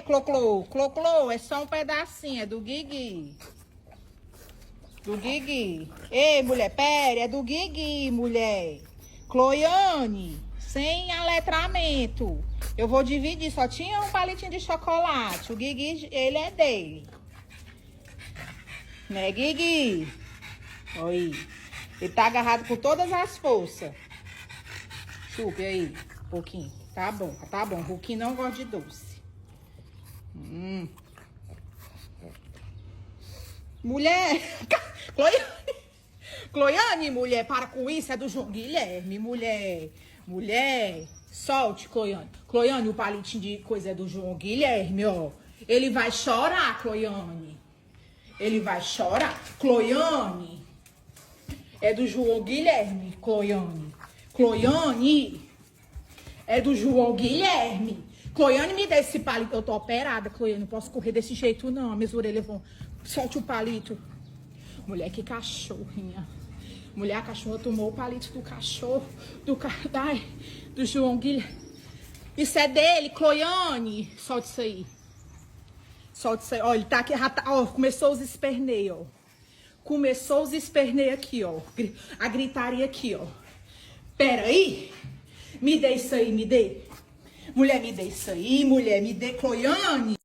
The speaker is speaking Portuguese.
Cloclô? Cloclô, é só um pedacinho, é do Guigui. Do Guigui. Ei, mulher, pera, é do Guigui, mulher. Cloiane, sem aletramento. Eu vou dividir, só tinha um palitinho de chocolate. O Guigui, ele é dele. Né, Guigui? Oi. Ele tá agarrado com todas as forças. Chupe aí, um pouquinho. Tá bom, tá bom. O Ruquinho não gosta de doce. Mulher! Cloiane, mulher, para com isso, é do João Guilherme, mulher. Mulher, solte, Cloiane. Cloiane, o palitinho de coisa é do João Guilherme, ó. Ele vai chorar, Cloiane. Ele vai chorar. Cloiane, é do João Guilherme, Cloiane. Cloiane, é do João Guilherme. Cloiane, me dá esse palito. Eu tô operada, Cloiane. Não posso correr desse jeito, não. Minhas orelhas vão. Solte o palito. Mulher, que cachorrinha. Mulher, a cachorra tomou o palito do cachorro. Do João Guilherme. Isso é dele, Cloiane. Solte isso aí. Solte isso aí. Ó, ele tá aqui. Ó, começou os esperneios, ó. Começou os esperneios aqui, ó. A gritaria aqui, ó. Pera aí. Me dê isso aí, me dê. Mulher, me dê isso aí, mulher, me dê, Cloiane.